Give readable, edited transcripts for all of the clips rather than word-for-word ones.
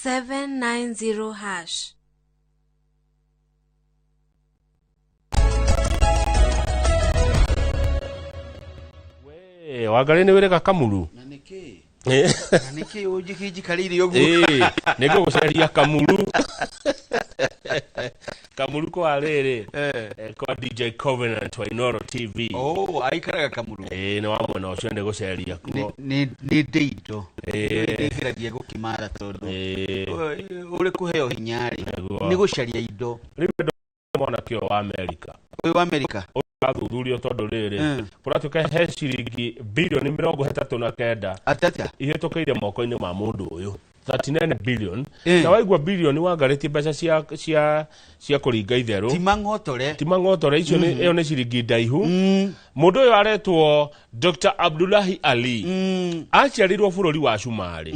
790#. We wagarene were Kamulu. Naneke. Naneke ujiki kaliri yogu. Nego guceria Kamulu. Kamulu ko arere. Ko DJ Covenant wa Inoro TV. Oh, aikaraga Kamulu. Ne wamwe no cende guceria ko. Ni deito. Ndikira giye gukimara todo. Ule kuheo hinyari. Ni gucaria indo. Ribe mwana kio wa America. Wa America. Athuthurio tondu riri kuratuka he ciringi bilioni 39 atata ihitukiire moko-ini ma mundu uyu 39 billion na waigua bilioni wangariti mbeca cia kuringa itheru timang'otore icio iyo ni ciringi ndaihu mundu uyu aretwo Dr. Abdullahi Ali aciarirwo bururi wa Cumari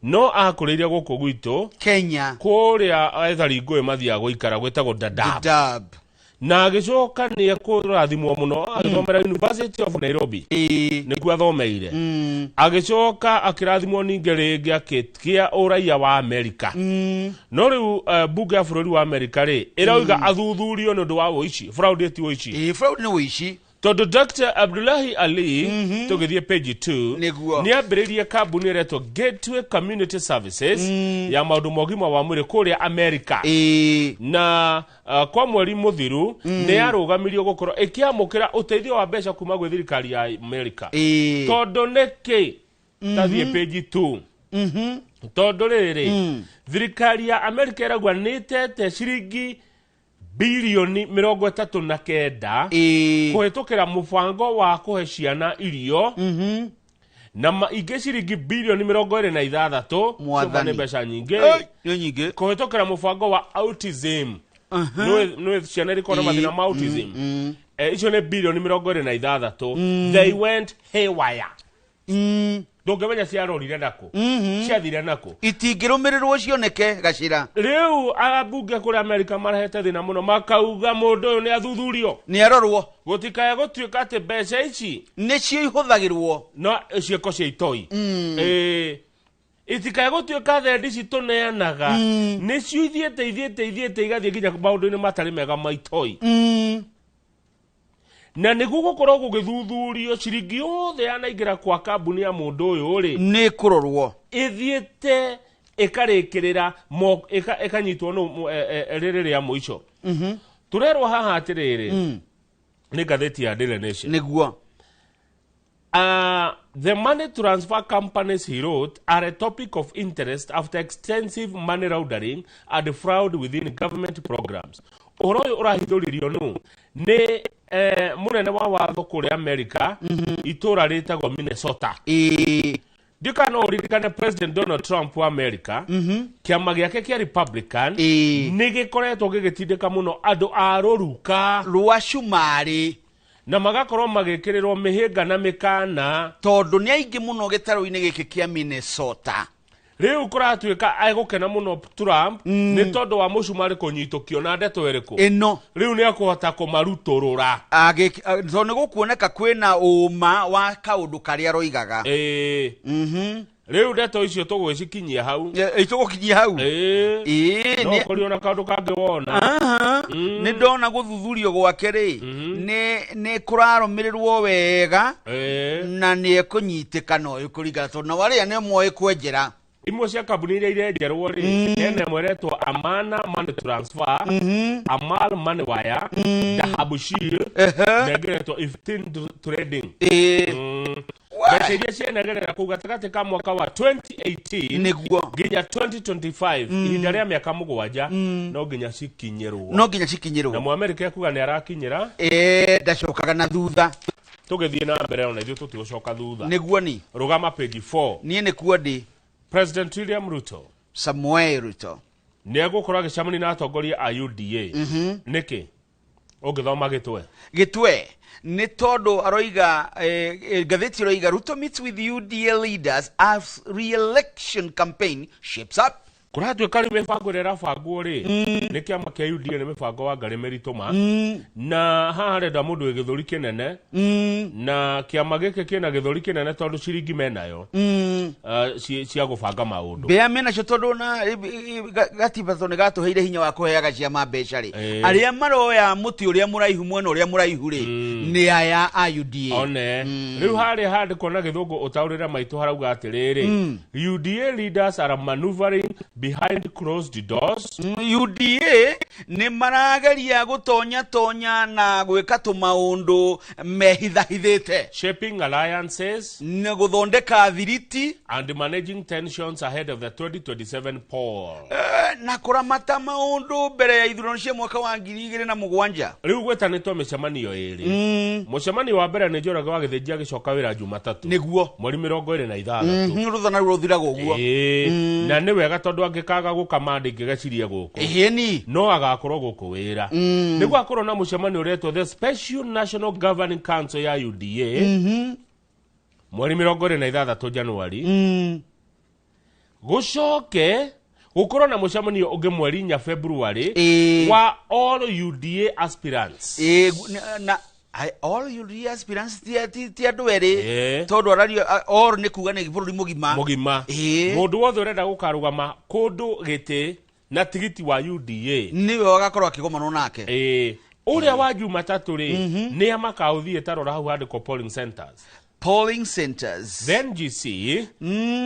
no akuriire guku gwitu Kenya kuria ethari ngui mathia guikara gwitagwo Dadaab na agicoka ni akurathimwo muno agithomera University of Nairobi nikuo athomeire agicoka akirathimwo ninge ringi akitia uraia wa America no riu bunge ya bururi wa America ri irauga athuthurio ni undu wa uici fraudity uici fraud ni uici tondu Dr. Abdullahi Ali tugithie page 2 ni ambiririe kambuni iretwo Gateway Community Services ya maundu mogima wa mwiri kuria America na kwa mweri muthiru ni arugamirio gukorwo ikiamukira uteithio wa mbeca kuma gwi thirikari ya America tondu niki tathie page 2 tondu riri thirikari ya America iragwa nitete ciringi bilioni 39 kuhitukira mubango wa kuhe ciana irio na ingi ciringi bilioni 26 ni mbeca nyingi kuhitukira mubango wa autism no ciana rikona mathina ma autism icio ni bilioni 26 they went haywire ndongemenya ciarorire nako ciathire nako itingirumirirwo cioneke gacira riu abunge kuri America marahete thina muno makauga mundu uyu ni athuthurio ni arorwo gutikaya gutuika ati mbeca ici nicio ihuthagirwo no cieko cia itoi itikaya gutuika thendi cituneanaga nicio ithiete igathie nginya maundu-ini matari mega ma itoi na niguo gukorwo gugithuthurio ciringi yothe yanaingira kwa kambuni ya mundu uyu ri ni kurorwo ithiete ikarikirira ikanyitwo no riri ria muico turerwo haha atiriri ni gatheti ya Daily Nation niguo the money transfer companies, he wrote, are a topic of interest after extensive money laundering and fraud within government programs. Oroyo urahithuririo no ni munene wa watho kuri America itura ritagwo Minnesota dikano ririkane President Donald Trump wa America kiama giake kia Republican ni gikoretwo gigitindika muno andu a ruruka rwa Cumari na magakorwo magikirirwo mihinga na mikana tondu ni aingi muno gitaro-ini giki kia Minnesota riu kuratuika agukena muno Trump ni tondu wa mucumari kunyitukio na ndeto iriku ino riu ni akuhota kumaruturura so ni gukuoneka kwina uma wa kaundu karia roigaga riu ndeto icio tugwicikinyia hau itugukinyia hau no kuri ona kaundu kangi wona ni ndona guthuthurio gwake ri ni kurarumirirwo wega na ni ekunyitikana uyu kuringana tondu na waria ni moe kwenjera imwe cia kambuni iria irenjerwo ri ene mweretwo Amana Money Transfer Amal Money Wire Dahabshil negeretwo 15 Trading mbeca iria cianegerera kuu gatagati ka mwaka wa 2018 niguo nginya 2025 ihinda ria miaka 7 no nginya cikinyirwo na Muamerika ekuga ni arakinyira ndacokaga na thutha tugithie na mbere ona ithuĩ tutigocoka thutha niguo ni rugama page 4 nie nikuo ndi President William Ruto Samuel Ruto ni agukora gicamani na atongoria a UDA niki ungithoma gitwe ni tondu aroiga gatheti roiga Ruto meets with UDA leaders as re-election campaign shapes up Kuratwe kali mibango rera bango ri ni kiama kia UDA ni mibango wa ngari merituma na haha renda mundu wi githuri kinene na kiama giki kina githuri kinene tondu ciringi menayo cia gubanga maundu bea mena cio tondu na gatiba to ni gatuheire hinya wa kuheaga ciama mbeca ri aria maroya muti uria muraihu mwena uria muraihu ri ni aya a UDA one riu hari handi kona githungu utaurira maitu harauga atiriri UDA leaders are maneuvering behind closed doors. UDA ni marageria gutonya na gwika tumaundu mehithahithite, shaping alliances na guthondeka thiriti and managing tensions ahead of the 2027 poll. Na kuramata maundu mbere ya ithurano cia mwaka wa 2007. Riu gwetanitwo micemanio iri mucemanio wa mbere ni Njoroge wa Githĩnji agicoka wira Jumatatu niguo mweri 26 ruthana ruthiraga uguo na ni wega tondu angikaga gukama ndingĩgecirie guku ni no agakorwo guku wira niguo akorwo na mucemanio uretwo the Special National Governing Council ya UDA mweri 26 Januari gucoke gukorwo na mucemanio ungi mweri 4 February wa all UDA aspirants all UDA aspirants ti andu eri tondu arario all ni kuga ni bururi mugima mundu wothe urenda gukarugama kundu giti na tigiti wa UDA niwe wagakorwo akigomanwo nake uria wa Jumatatu ri ni amakauthie tarora hau handiko polling centers then GC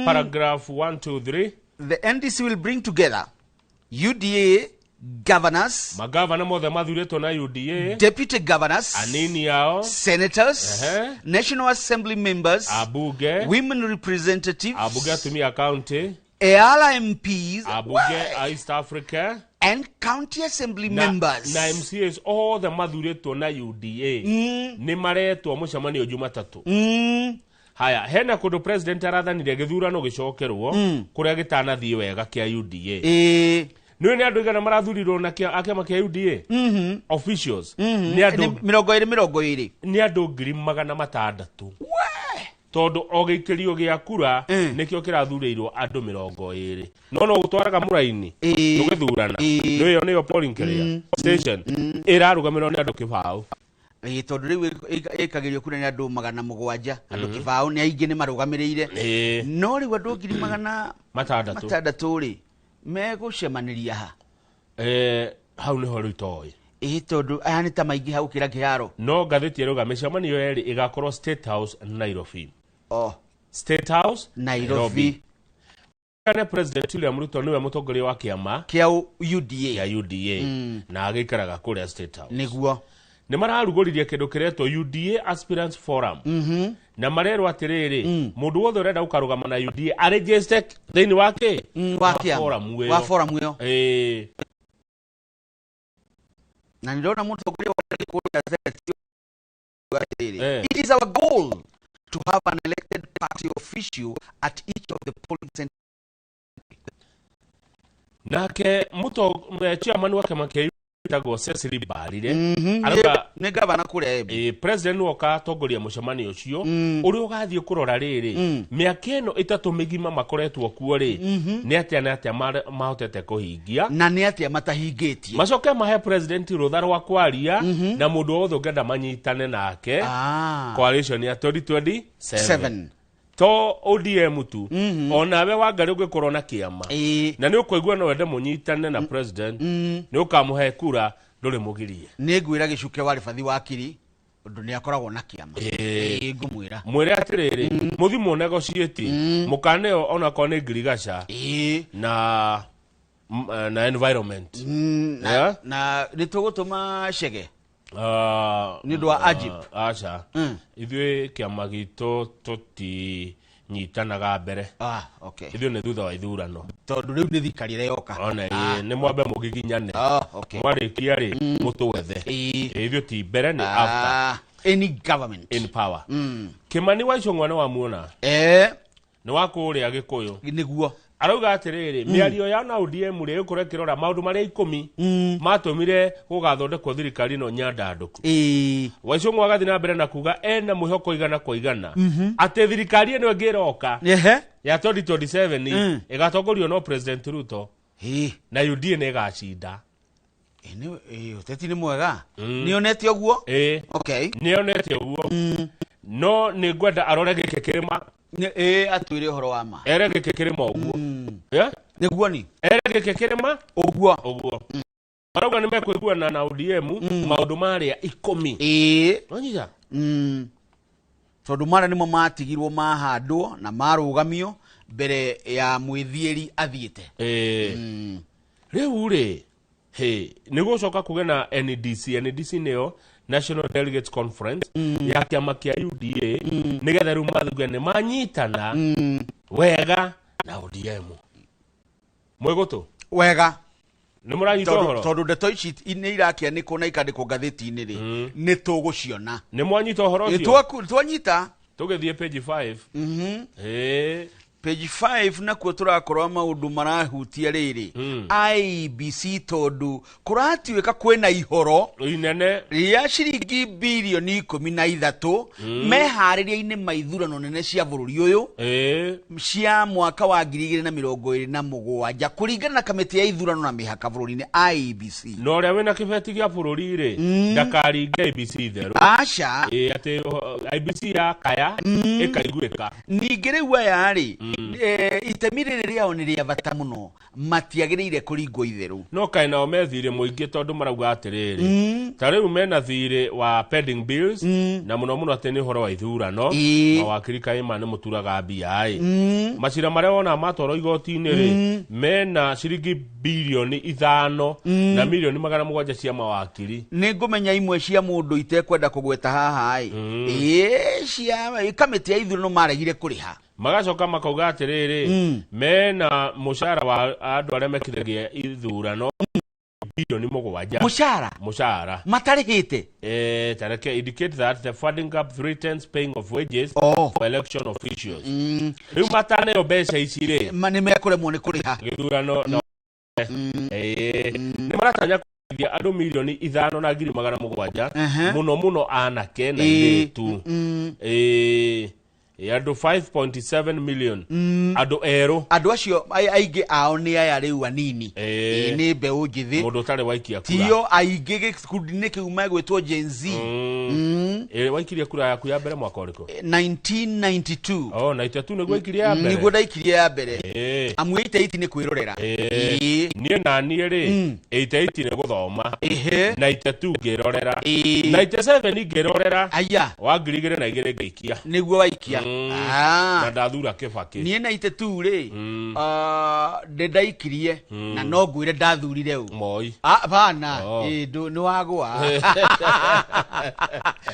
paragraph 1 2 3 the NDC will bring together UDA governors, magavana mothe mathuretwo na UDA, deputy governors, anini yao, senators, National Assembly members, abuge, women representatives, abuge atumia county, EALA MPs, abuge East Africa, and county assembly members. Na MCAs all the mathuretwo na UDA ni maretwo mucemanio Jumatatu. Haya, hena kundu president arathanire githurano gicokerwo kuria gitanathie wega kia UDA. Niwe ni andu igana marathurirwo na akiama kia UDA officials ni andu 20 ni andu 600,000 tondu ogikirio gia kura nikio kirathurirwo andu 20 no gutwaraga muraini tugithurana niyo niyo polling career station irarugamirwo ni andu kibao tondu riu ikagirio kura ni andu 700 andu kibao ni aingi ni marugamirire no riu andu 600,000 ri megucemaniria ha hau niho riu toi tondu aya ni ta maingi hau kira kiharo no ngathiti iruga micemanio eri igakorwo State House Nairobi State House Nairobi kana president William Ruto niwe mutongoria wa kiama kia UDA na agikaraga kuria State House niguo ni mararugoririe kindu kiretwo UDA Aspirants Forum na marero atiriri mundu wothe urenda ukarugama na UDA aregister thini wake wa forum yo na ndona mutongoria wa kuria it is our goal to have an elected party official at each of the polling centers. Nake chairman wake make tago Cecily Barire aruga ne governor kure president woka tongoria mucemanio ucio uri ugathie kurora riri miakeno itatu migima makoretwo kuo ri ni atia mahotete kuhingia na ni atia matahingitie macoke mahe president rutha rwa kwaria na mundu wothe ngenda manyitane nake coalition ya 2027 to ODM tu onawe wangari ugikorwo na kiama na ni ukuigua no wende munyitane na president ni ukamuhe kura nduri mugirie ni ngwira gicuke wari fathi wakiri undu ni akoragwo na kiama ngumwira mwire atiriri muthimo negotiate mukaneo ona ko ni ngirigaca na environment na nitugutuma shege ni ndwa ajip acha ithuĩ kĩama gitũ tũti nyitanaga mbere okay ithuĩ nĩ thutha wa ithurano tondu riu nĩ thikari reyoka ona nĩ mwambe mũgiginyane mwarĩkia rĩ mũtũwethe ithuĩ ti mbere nĩ after any government in power Kimani wa Icũng'wa nĩ wamuona nĩ wa kũrĩa Gĩkũyũ nĩguo arauga atiriri miario ya na ODM ri ukore kirora maundu maria 10 matumire gugathondekwo thirikari no nyandanduku Waicung'wa agathi na mbere na kuga ena mwihoko igana kwa igana ati thirikari eno ngiroka ya 2027 igatongorio no President Ruto na UDA ne gacinda uteti ni mwega nionete oguo okay nionete oguo no ni ngwenda arore gike kirima atwire horo wa ma ere gike kirima oguo niguo ni ere gike kirima oguo arauga ni mekwiguana na ODM maundu maria 10 onyija tondu mara nimo matigirwo mahandwo na marugamio mbere ya mwithieri athiete riu ri nigucoka kugena NDC neo National Delegates Conference ya kiama kia UDA nigetha riu mathugene manyitana wega na ODM mwegoto wega ni muranyita horo tondu ndeto ici ni irakia ni kuna ikandiko gatheti-ini ri ni tuguciona ni mwanyita horo cio twanyita tugithie page 5 page 5 nakuo turakorwa maundu marahutia riri IBC tondu kuratiweka kwena ihoro inene ria ciringi bilioni 13 mehariria-ini maithurano nene cia bururi uyu cia mwaka wa 2027 kuringana na kamiti ya ithurano na mihaka bururi-ini IBC no ria wina kibeti gia bururi ri ndakaringe IBC theru aca ati IBC ya kaya ikaiguika ningi riu aya ri itemi riri riao ni ria bata muno matiagiriire kuringwo itheru no kai nao methire muingi tondu marauga atiriri ta riu mena thire wa pending bills na muno ati ni horo wa ithurano mawakiri kaima ni muturaga BI macira maria wona matoro igoti-ini ri mena ciringi bilioni 5 na milioni 700 cia mawakiri ni ngumenya imwe cia mundu itekwenda kugweta haha cia kamiti ya ithurano maregire kuriha magacoka makauga atiriri mena mushara wa andu aria mekithagia ithurano bilioni 7 mushara matarihite tareke indicate that the funding up 3 times paying of wages for election officials riu matane obesa icire mani mekuremwo ni kuriha githurano ni maratanya kuthia andu milioni 5 na 700 muno anake na iritu andu 5.7 million andu acio aingi ao ni aya riu anini ni mbeu njithi mundu tare waikia kura tio aingi gikundi-ini kiu megwitwo Gen Z waikirie kura yaku ya mbere mwaka uriku 1992 na itatu niguo ikirie ya mbere niguo ndaikirie ya mbere amwe 88 ni kwirorera nie na nie ri 88 ni guthoma na itatu ngirorera 97 ngirorera aya wa 2002 ngikia niguo waikia na ndathura Kibaki nie na itatu ri ndaikirie na no ngwire ndathurire u Moi bana ni wagwa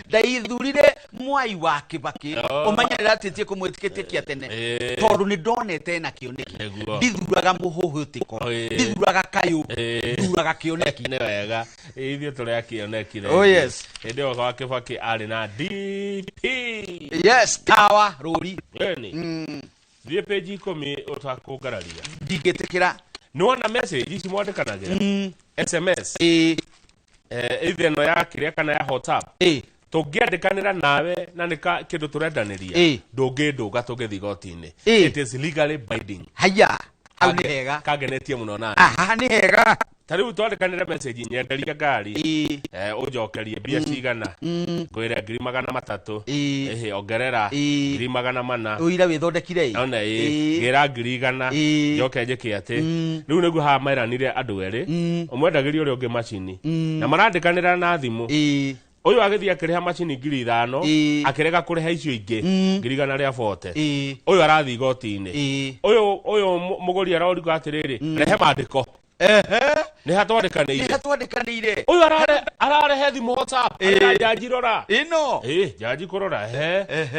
ndaithurire Mwai wa Kibaki umanyerera atitie kumwitikitia tene tondu ni ndonete na kioneki ndithuraga muhuhutiko ndithuraga kayu ndithuraga kioneki ni wega ithio turia kioneki ndio kwa Kibaki ari na DP tawa ruri thie page 10 utakungararia ndingitikira nona message ici mwandikanagira SMS itheno ya kiria kana ya WhatsApp tungiandikanira nawe na nika kindu turendaniria ndunginduga tugithi goti-ini it is legally binding haya au ni hega kagenetie muno na ni hega tariu twandikanira message nyenderia ngari ujokerie bia cigana ngwire 300 ongerera 400 uira withondekire ona gira 100 njoke njike ati riu niguo ha mairanire andu eri umwendagiria uri ungi macini na marandikanira na thimu uyu agithia kireha macini 5,000 akirega kuriha icio ingi 140 uyu arathi goti-ini uyu muguri arauga atiriri rehe mandiko ni hatwandikanire uyu ararehe thimu WhatsApp jaji rora ino jaji kurora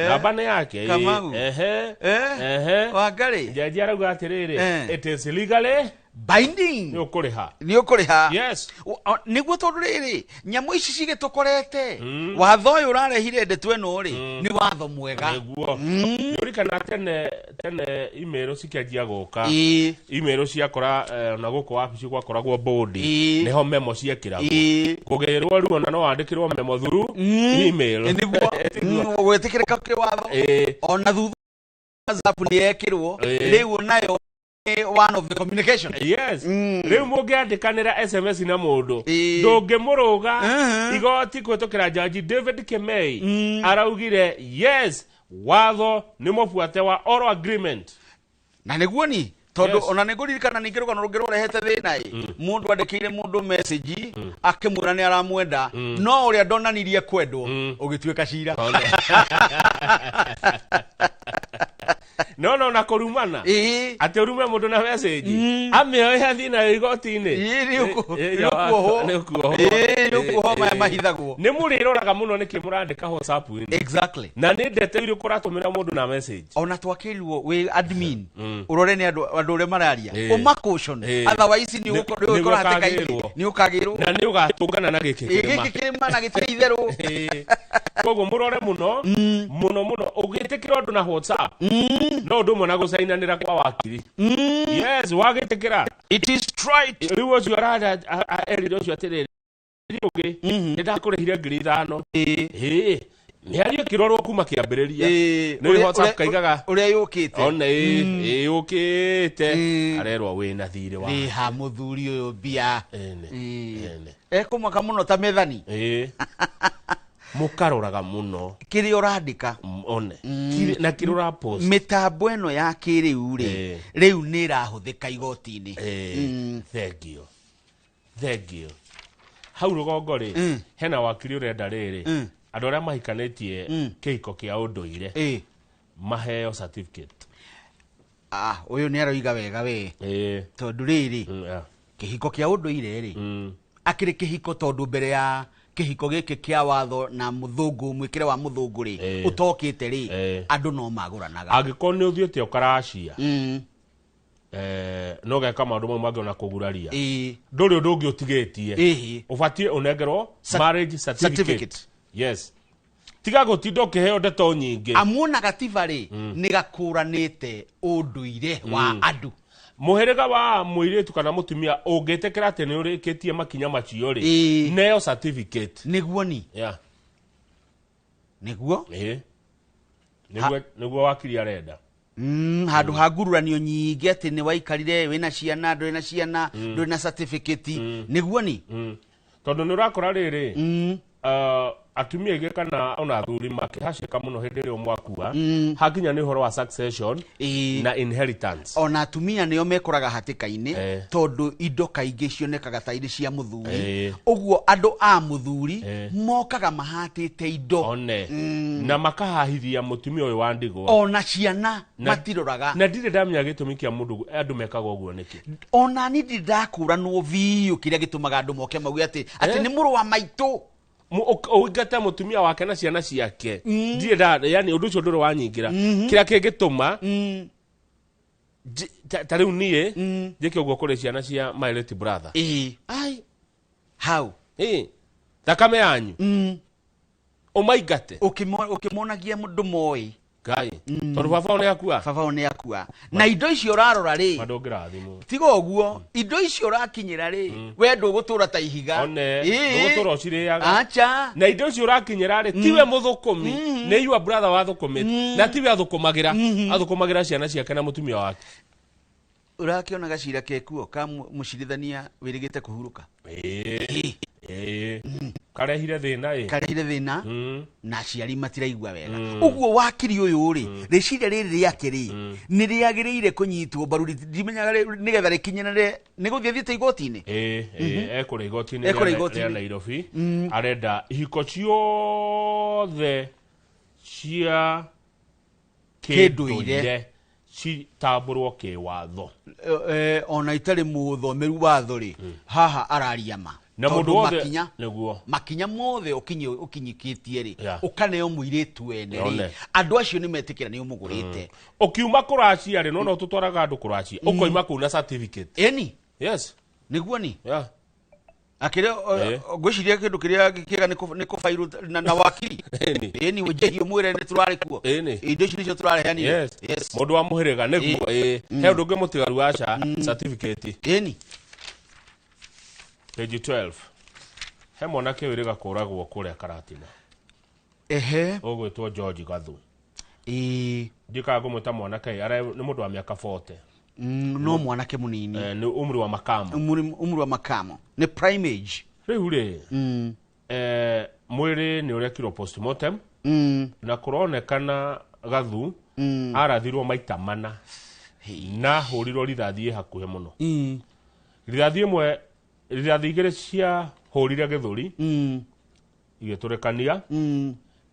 namba ni yake wangari jaji arauga atiriri it is legally binding ni ukuriha yes niguo tondu riri nyamu ici cigitukorete watho uyu urarehire ndetu eno ri ni watho mwega niguo yurikana tene email cikianjia guka email ciakora na guko wabici gwakoragwo board niho memo ciekiragwo kugirwo riu ona no wandikirwo memo through email niguo gwetikirika ki watho ona thutha WhatsApp ni ekirwo riu nayo one of the communication yes riu mungiandikanira SMS na mundu ndungimuruga igoti kwetukira jaji David Kemei araugire yes watho ni mubuate wa oral agreement na niguo ni tondu ona niguririkana ningiruga no rugero rehete thina mundu andikire mundu message akimura ni aramwenda no uria ndonanirie kwendwo ugituika cira no na korumana ati urume mundu na message amioya thina igoti-ini yuko mahithagwo ni muriroraga muno niki murandika WhatsApp-ini exactly na ni ndete iri kuratumira mundu na message ona twakirwo we admin urore ni andu ure mararia umakoshon otherwise ni ukora hateka ni ukagirwo na ni ugatungana na giki kirima na giteitherwo kogo murore muno ugitikira undu na WhatsApp no ndu mona gucainanira kwa wakiri yes wagitikira it is right riwo cio arada erido cio atiriri ugi ndakurehire 5,000 ni ario kirorwo kuma kiambiriria ni WhatsApp kaigaga uria yukite ona yukite arerwa wina thiri wa ha muthuri uyu bia ekumaka muno ta methani mukaroraga muno kiri urandika one na kiri ura post mitambo eno ya kiriu ri riu ni irahuthika igoti-ini thank you hau rugongo ri hena wakiri urenda riri andu aria mahikanitie kihiko kia unduire maheo certificate uyu ni aroiga wega we tondu riri kihiko kia unduire ri akiri kihiko tondu mbere ya kihiko giki kia watho na muthungu mwikire wa muthungu ri utokite ri andu no maguranaga angiko ni uthiete ukarashia no geka maundu mau mangi ona kuguraria nduri undu ungi utigetie ubatie unengerwo marriage certificate yes tiga gutinda ukiheo ndeto nyingi amuona gatiba ri ni gakuranite unduire wa andu muheriga wa muiritu kana mutumia ungitekera ati ni urikitie makinya macio ri neo certificate niguo ni niguo wakiri arenda handu hagururanio nyingi ati ni waikarire wina ciana nduri na ciana nduri na certificate niguo ni tondu ni urakora riri atumia ige kana ona athuri makihacika muno hindi rio mwakua hakinya ni horo wa succession na inheritance ona atumia nio mekoraga hatika-ini tondu indo kaingi cionekaga ta iri cia muthuri uguo andu a muthuri mokaga mahatite indo na makahahithia mutumia uyu wa ndigwa ona ciana matiroraga na ndire ndamenya gitumi kia mundu andu mekaga uguo niki ona ni ndakuranwo biu kiria gitumaga andu moke mauge ati ni muru wa maitu ugata mutumia wake na ciana ciake ndire yani undu ucio nduri wanyingira kira kingituma tariu nie njike uguo kuri ciana cia my late brother ai how thakame yanyu umaigate ukimonagia mundu moi Kai. Tondu baba one yakua. Baba one yakua. Na indo icio urarora ri. Madongira thimu. Tiga uguo, indo icio urakinyira ri. We ndugutura ta ihiga. One. Ndugutura uciriaga. Acha. Na indo icio urakinyira ri tiwe muthukumi. Ne your brother wa thukumite. Na tiwe athukumagira. Athukumagira ciana ciake na mutumia wake. Urakiona gacira kekuo ka mucirithania wirigite kuhuruka. Karehire thina na aciari matiraigua wega uguo wakiri uyu ri riciria riri riake ri ni riagiriire kunyitwo mbaru ndimenyaga nigetha rikinyane ni guthie thiete igoti-ini ekura igoti-ini ya Nairobi arenda ihiko ciothe cia kinduire citamburwo kiwatho ona itari muthomeru watho ri haha araria ma na mundu wothe neguo makinya mothe ukinyikitie ri ukaneo muiritu wene ri andu acio ni metikira ni umugurite ukiuma kuracia ri no tutwaraga andu kuracia ukoima kuna certificate Yes. Niguo ni? Yeah. Akire gwiciria kindu kiria kiega ni kufairu na wakili. Eni weje mwire ni turare kuo. Indo ici nicio turareheani. Yes. Mundu wa muhiriga niguo he undu ungi mutigaru aca certificate. Eni. Page 12. He mwanake wiriga kuragwo kuria Karatina. Ogwitwo George Gathu. Ndikaga kumwita mwanake ara ni mundu wa miaka 40. No mwanake munini. Ni umri wa makamo. Umri wa makamo. Ni prime age. Riu ri. Mwiri ni urekirwo postmortem. Na kuronekana Gathu arathirwo maita mana. Na hurirwo rithathi hakuhe muno. Rithathi imwe rithathi igire cia hurire githuri. Igiturekania.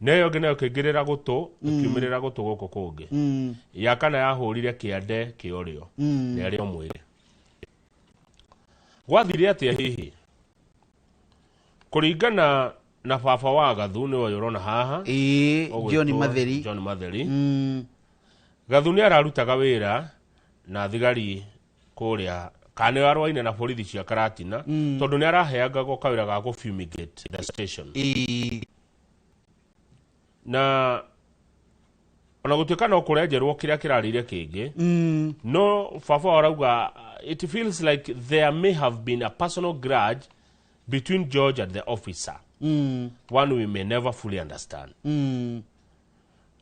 Neyo ngene ukingirira gutu ikiumirira gutu guku kungi ya kana ya hurire kiande kiorio nerio mwire gwathire atia hihi kuringana na baba wa Gathu ni we urona haha John Matheri Gathu ni ararutaga wira na thigari kuria kane warwaine na borithi cia Karatina tondu ni araheanga go kawira ga go fumigate the station na ona gutuika no kurenjerwo kiria kirarire kingi no baba arauga it feels like there may have been a personal grudge between George and the officer one we may never fully understand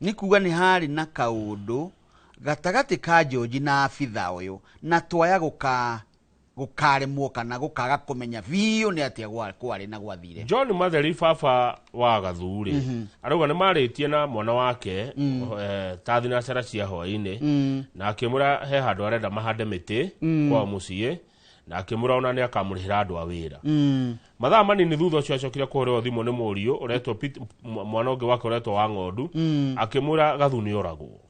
ni kuga ni hari na kaundu gatagati ka George na afitha uyu na twaya gukaremwo kana gukaga kumenya biyo ni atia kwari na gwathire. John Matheri baba wa Gathu ri arauga ni maritie na mwana wake tathi na cara cia hwaini na akimura he handu arenda mahande miti kwa mucie na akimura ona ni akamurihira andu a wira mathaa manini thutha ucio acokire kuhurwo thimu ni murio uretwo mwana ungi wake uretwo wa Ng'ondu akimura Gathu ni oragwo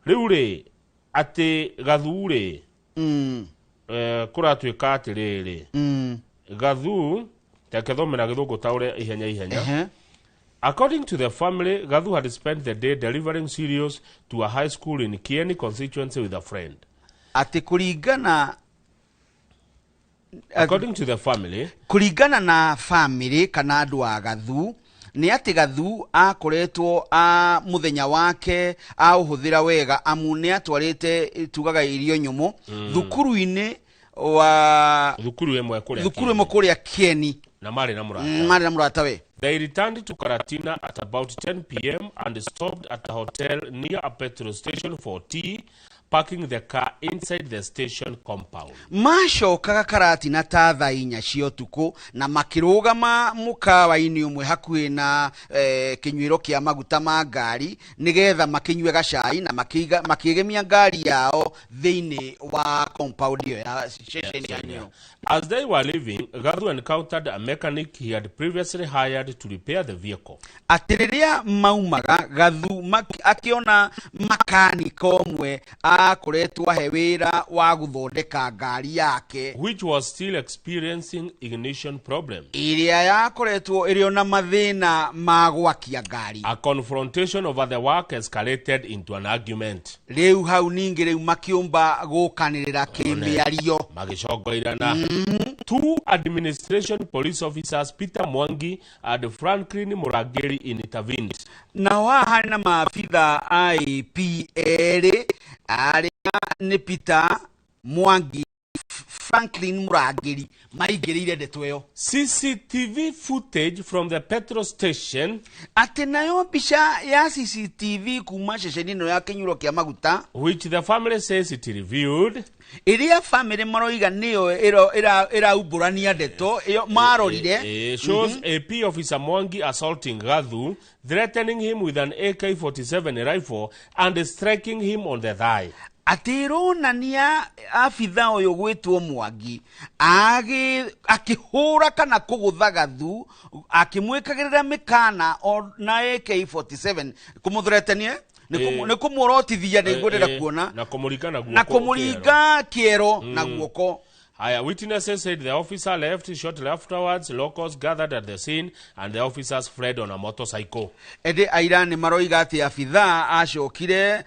riu ri ati Gathu ri kuratuika atiriri Gathu tekethomera githungu taure ihenya according to the family Gathu had spent the day delivering cereals to a high school in Kieni constituency with a friend. Ati kuringana according to the family kuringana na family kana andu a Gathu ni ati Gathu akoretwo a muthenya wake a uhuthira wega amu ni atwarite tugaga irio nyumu thukuru-ini wa thukuru imwe kuria Kieni na mari na murata we. They returned to Karatina at about 10 p.m. and stopped at a hotel near a petrol station for tea, parking the car inside the station compound. Macokaga Karatina ta thaa 4 cia utuku na makirugama mukawa-ini umwe hakuhi na kinywiro kia maguta ma ngari nigetha makinywe gacai na makigemia ngari yao thiini wa compound iyo ya station yanyo. As they were leaving, Gathu encountered a mechanic he had previously hired to repair the vehicle. Atiriria maumaga Gathu akiona makaniko mwe akoretwo ahe wira wa guthondeka ngari yake which was still experiencing ignition problems. Iria yakoretwo iriona mathina ma gwakia ngari. A confrontation over the work escalated into an argument. Riu hau ningi riu makiumba gukanirira kimiario magicogoirana. Two administration police officers Peter Mwangi and Franklin Murageri intervened. Na wahari na maafitha IPA aria ni Peter Mwangi Franklin Murageri maigirire ndeto yo. CCTV footage from the petrol station ati nayo mbica ya CCTV kuma ceceni-ino ya kinyuro kia maguta which the family says it reviewed iria family maroiga niyo irauburania ndeto iyo marorire shows AP officer Mwangi assaulting Gathu, threatening him with an AK-47 rifle and striking him on the thigh. Atirunania afitha uyu gwitwo Mwangi akihura kana kugutha Gathu akimwikagirira mikana na AK-47 kumuthretania ni kumurotithia nigurira kuona na kumuringa kiero na guoko. Witnesses said the officer left shortly afterwards. Locals gathered at the scene and the officers fled on a motorcycle. Ede airani maroiga ati afitha acokire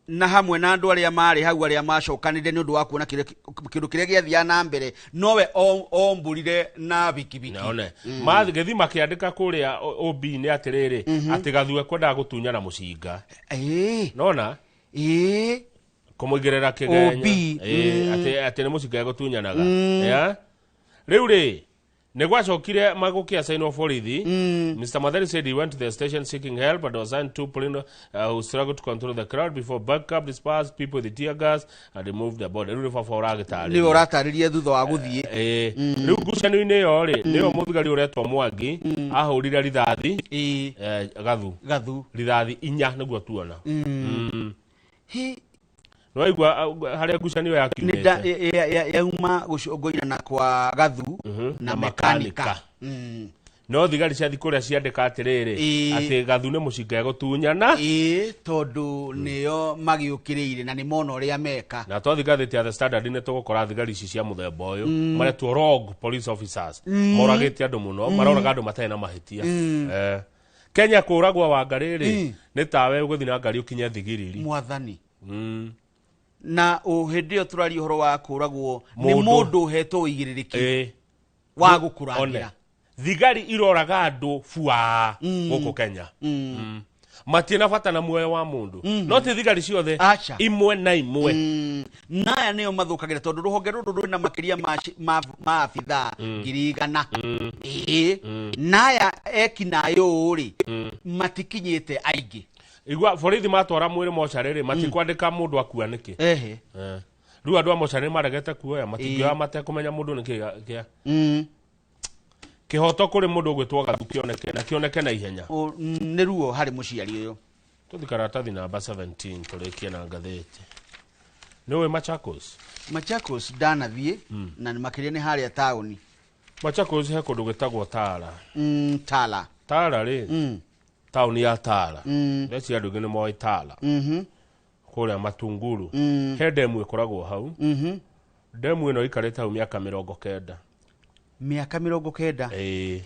na hamwe na andu aria mari hau aria macokanire ni undu wa kuona kindu kiria giathia na mbere nowe omburire na bikibiki naone gethi makiandika kuria OB ni atiriri ati Gathu kwenda gutunyana mucinga nona kumuigirira kigenya ati ni mucinga gutunyanaga riu ri negwacokire magukia sign of borithi. Mr. Mathari said he went to the station seeking help, but was assigned two police who struggled to control the crowd before backup dispersed people with the tear gas and removed the body. Riu baba uragitari ni urataririe thutha wa guthie riu ngucanio-ini yo ri niyo muthigari uretwa Mwangi ahurire rithathi Gathu rithathi 4 niguo tuona Noigwa haria ngucanio yakiumite yauma gucongoirana kwa Gathu na mekanika no thigari ciathi kuria ciandika atiriri ati Gathu ni mucinga gutunyana tondu niyo magiukiriire na ni mona uria meka na twathigathite the Standard ni tugukora thigari ici cia muthemba uyu maretwo rogue police officers moragite andu muno maroraga andu matari na mahitia Kenya kuragwa Wangariri ni tawe uguthi na ngari ukinye thigiriri mwathani na uhendio turari horo wa kuragwo ni mundu hetwo igiririki wa gukuragira thigari iroraga andu fua guku Kenya matina bata na muoyo wa mundu no ti thigari ciothe imwe na imwe naya niyo mathukagira tondu ruhonge rundu rwina makiria ma abitha ngirigana naya ekinayo ri matikinyite aingi igwa borithi matwara mwiri mocariri matikwandika mundu akua niki riu andu a mocariri maregete kuoya matingioya matekumenya mundu niki kia kihoto kuri mundu gwitwo Gathu kioneke na ihenya ni ruo hari muciari uyu tuthikara tathi namba 17 turikie na ngatheti niwe Machakos danathie na ni makiria ni haria tauni Machakos he kundu gwitagwo Tala ri tauni ya Tala ndeci andu ngi ni moi Tala kuria Matunguru he demu ikoragwo hau demu ino ikarite hau miaka 90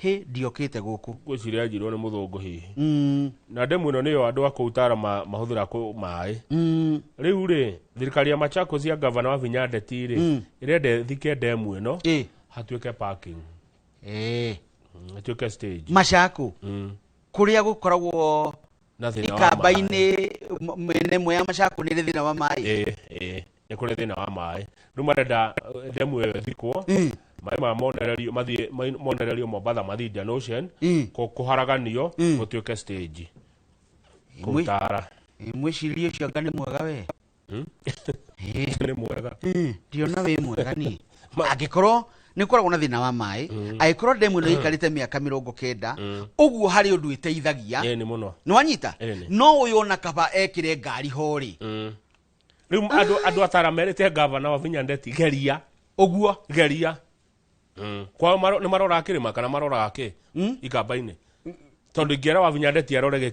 he diokite guku gwiciria njirwo ni muthungu hihi na demu ino niyo andu akuutara mahuthira ku mai riu ri thirikari ya Machakos ya governor wa Vinya Ndeti ri irende thike demu ino hatuike parking hatuike stage Machako kuria gukoragwo ikamba-ini mene mwe ya Machako ni thina wa mai ni kuri thina wa mai riu marenda demu iyo thikwo mai ma monererio Mombasa mathi Indian Ocean kuharaganio gutuike stage kutara mwicirio cio ngani mwega we ni mwega ndiona we mwega ni angikorwo ni koragwo na thina wa mai aikorwo demu ino ikarite miaka 90 uguo hari undu iteithagia ni muno ni wanyita no uyu ona kaba ekire ngari hori riu andu atara merite governor wa Vinya Ndeti geria uguo geria kwa ni marora kirima kana marora ki ikamba-ini tondu ngiera wa Vinya Ndeti arore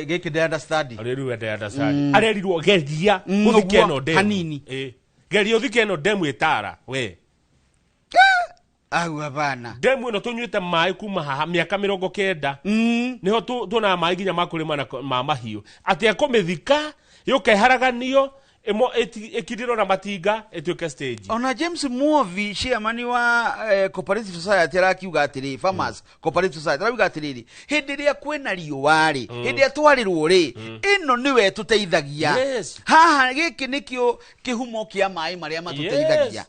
giki de understand ariru we de understand arerirwo geria uthike no demu hanini geria uthike no demu itara we bana demu ino tunyuite mai kuma haha miaka 90 niho tuna mai ginya makurima ma mahiu ati akomithika yuke haraganio imo ekidiro na matinga etuke stage ona James Mwovi chairman wa cooperative society arakiuga atiri farmers cooperative society arakiuga atiri hindi ria kwena riuwari hindi atwarirwo ri ino niwe tuteithagia haha giki nikio kihumo kia mai maria matuteithagia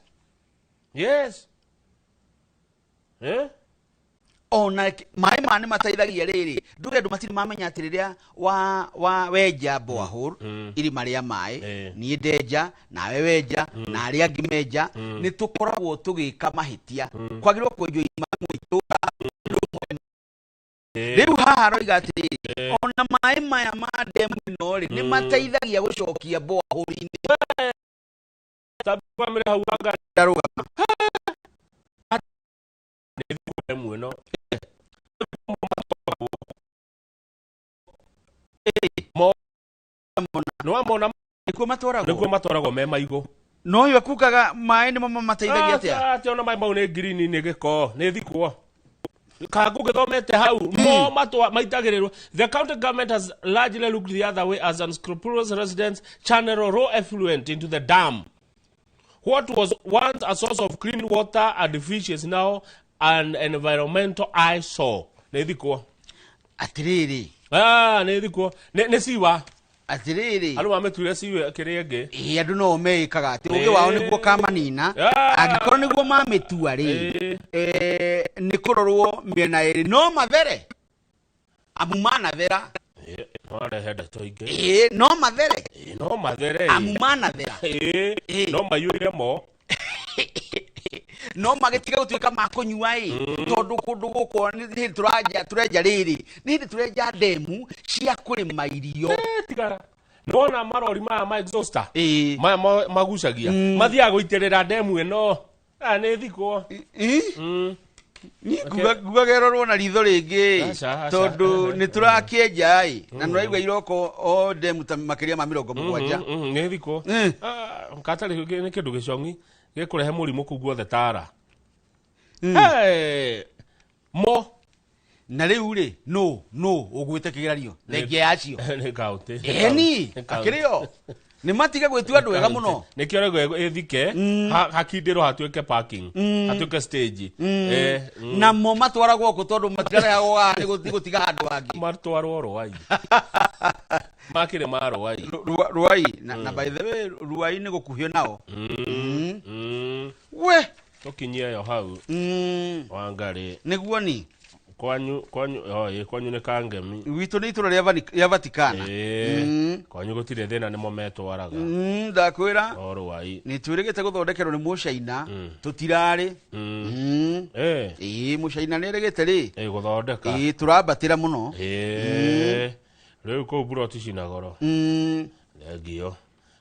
ona mai mane mateithagia riri nduge andu matiri mamenya atiriria wa wenja borehole iri maria mai ni ndenja nawe wenja na aria angi menja ni tukoragwo tugika mahitia kwagirwo kwenjwo ima mwitura riu haha roiga atiriri ona mai maya ma demu ino ri ni mateithagia gucokia borehole ini tabamire hau anga daruga demu ino no mona nikuo matwaragwo me maigo no yo kukaga mai ni mama mateithagia atia ati ona mai mau ni green ni giko ni thikwo kagu githomete hau mo matwa maitagirirwo. The county government has largely looked the other way as unscrupulous residents channel raw effluent into the dam. What was once a source of clean water and fish is now an environmental eyesore. Nediko atiriri nediko ne siwa atiriri alo mametule siwe kirege andu no meikaga ati uge wao niguo kamanina angikoro niguo mametua ri ni kurorwo miena iri no mavere amumana vera no heda toige no mavere no mavere amumana vera no mayure mo no magetiga gutuika makunyua tondu kundu guko ni tureja riri ni tureja demu cia kurima irio tigara nona marori ma exhauster magucagia mathia guiterera demu eno ne thiko ni kugagerorwo na ritho ringi tondu ni turakieja na nuraigwa iroko o demu ta makiria ma 70 ne thiko katari ni kindu gicongi gekurehe murimu kuguothe tara mo na riu ri no ugwite kigerario thenge yacio ni kaute ni akirio ni matiga gwitua andu wega muno ni kiorego ethike hakindiro hatuike parking hatuike stage na mo matwaragwo ku tondu matigara yagoga ni gutiga handu hangi matwarwo rwai makire marwai rwai na by the way rwai ni gukuhio nao we tokinyia yo hau wangari niguo ni kwanyu ni kangemi witu ni itura ria Vatikana kwanyu gutire thina ni mometo waraga ndakwira orwai ni twirigite guthondekerwo ni mucaina tutirari mucaina ni rigite ri guthondeka turabatira muno riu ko buroti cinagoro ngio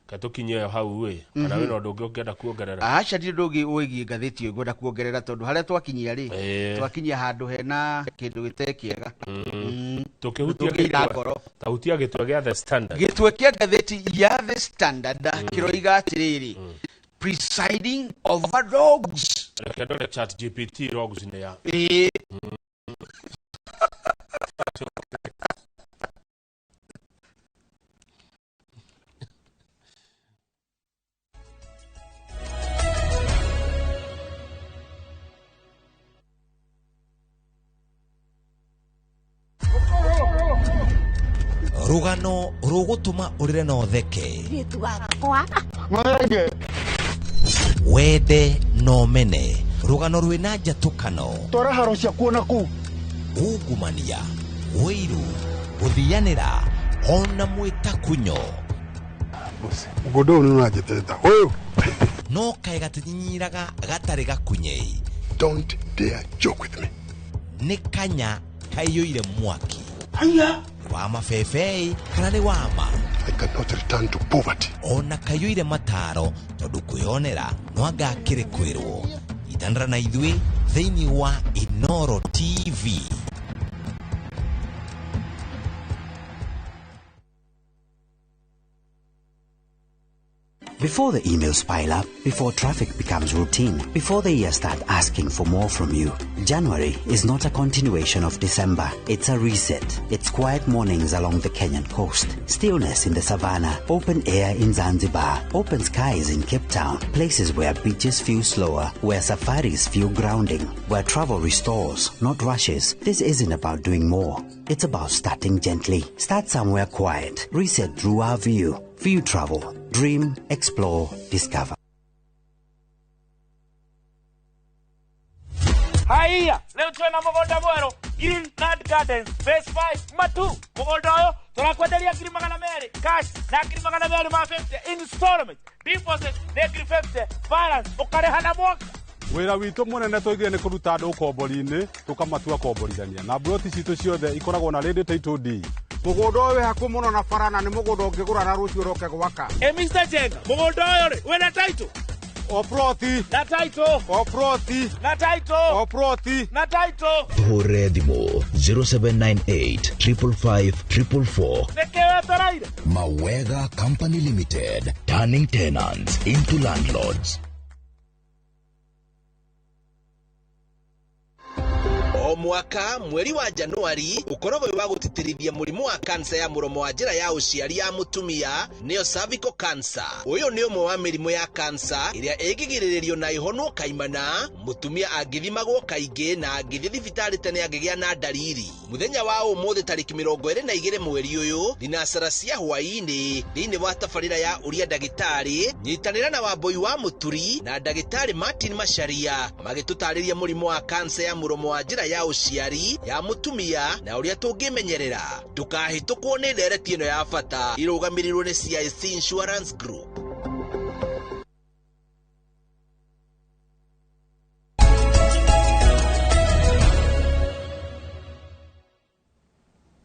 katukinye hau kana we no ndungi ukenda kuongerera acha ndi ndungi uigie ngathiti yo ngwenda kuongerera tondu haria twakinyia ri twakinyia handu hena kindu gitekiega tukihutia ngoro tahutia gitwe gya The Standard gitwe kia ngathiti ya The Standard kiroiga atiriri presiding over dogs kedore chat GPT dogs ne ya rugano rugutuma urire no theke wende no mene rugano rwina njatukano tora haro cia kuona ku ungumania wiru guthianira ona mwita kunyo mugondo ni najeteta oyo no kae gatinyiraga gatari gakunyei don't dare joke with me ni kanya kayoire mwaki aya wa mafefei kana ni wama I cannot return to poverty ona kayoire mataro tondu kwionera no agakire kwirwo itandra na ithui thiini wa Inoro TV. Before the emails pile up, before traffic becomes routine, before the year start asking for more from you, January is not a continuation of December. It's a reset. It's quiet mornings along the Kenyan coast, stillness in the savannah, open air in Zanzibar, open skies in Cape Town, places where beaches feel slower, where safaris feel grounding, where travel restores, not rushes. This isn't about doing more. It's about starting gently. Start somewhere quiet. Reset through our view. View Travel. Dream, explore, discover. Haya, leo tuna mugunda mwero Green Nut Gardens Phase 5 Matu. Mugunda oyo turakwenderia ngiri magana meri cash na ngiri magana meri ma 50 installment. Deposit na ngiri 50 balance ukareha na mwaka. Wira witu munene twithie ni kuruta andu kombori-ini tukamatua komborithania na broti citu ciothe ikoragwo na ready title deed. Mugunda oyo haku muno na farana ni mugunda ungigura na rucio roke gwaka. Mr. Jenga, mugunda oyo ri wena title o proti na title o proti na title o proti na title Hore Dimo 0798 555 444. Nekewe taraire Mawega Company Limited, turning tenants into landlords. mwaka mweri wa Januari ukorogo wa gutitirithia murimu wa kansa ya muromo wa njira ya uciari ya mutumia niyo cervical cancer. Uyu ni umwe wa mirimu ya kansa iria igigiririo na ihonwo kaimana mutumia angithimagwo kaingi na angithii thibitari tene angigia na dalili. Muthenya wa umuthi tariki 22 mweri uyu thinacara cia hwaini thiini wa tabarira ya uria ndagitari nyitanira na Wambui wa Muturi na ndagitari Martin Macharia magitutariria murimu wa kansa ya muromo wa njira ya uciari ya mutumia na uria tungimenyerera. Ndukahitukwo ni ndereti ino ya bata irugamirirwo ni CIC Insurance Group.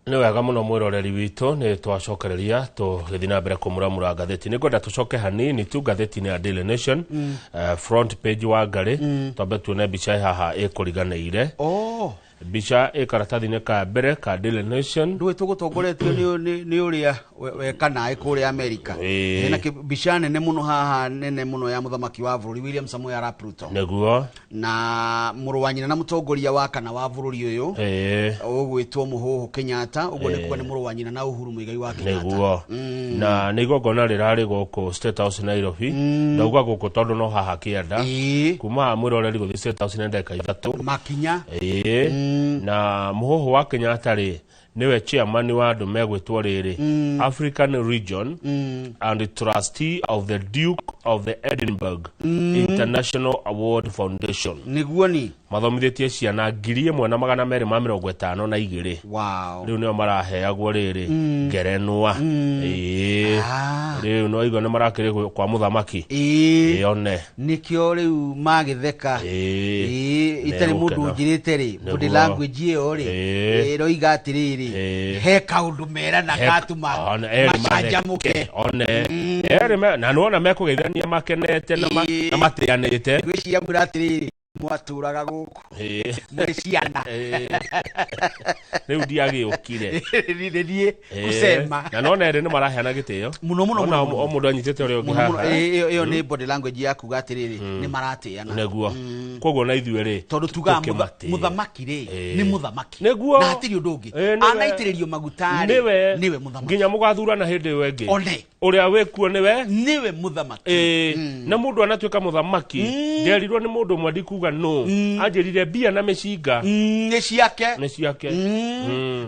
Ni wega muno mwiroreri witu ni twacokereria tugithi na mbere kumuramura ngatheti ni kwenda tucoke hanini tu ngatheti ni ya Daily Nation front page wa ngari twambe tuone bica haha ikuriganeire bica ikaratathi-ini ka mbere ka Daily Nation ndwe tugutongoretio ni uria wekana ikuria Amerika ina bica nene muno haha nene muno ya muthamaki wa bururi William Samoei Arap Ruto neguo na murwanyina na mutongoria wa kana wa bururi uyu ugwitwo Muhuhu Kenyatta ugo ni kuga ni murwanyina na Uhuru Muigai wa Kenyatta neguo na nigogona rirari guku State House Nairobi ndauga guku tondu no haha kienda kuma mwiroreri guthi State House nenda ikaithatu makinya na Muhuhu wa Kenyatta ri niwe chairman wa andu megwitwo riri African Region and trustee of the Duke of the Edinburgh International Award Foundation. Niguo ni mathomithitie ciana 1252 wow riu nio maraheagwo riri ngerenwa riu no igo ne marakire kwa muthamaki one nikio riu magitheka itari mundu njirite ri body language iyo ri ro igatiriri he kaundu mera na gatuma macajamuke one na nona mekugeithania makenete na matianite gwiciria muratiriri mwaturaga guku muri ciana riu ndiagiukire ririthie kusema na nona ere ni maraheana gitio muno o mundu anyitete uri ungi haha iyo ni body language yaku gatiriri ni maratiana neguo koguo na ithuĩ ri tondu tuga muthamaki ri ni muthamaki neguo na hatiri undu ungi anaitiririo magutari niwe muthamaki nginya mugathurana hindi iyo ingi one uria wikuo niwe muthamaki na mundu anatuika muthamaki nderirwo ni mundu mwandi kuga no anjirire bia na mecinga ni ciake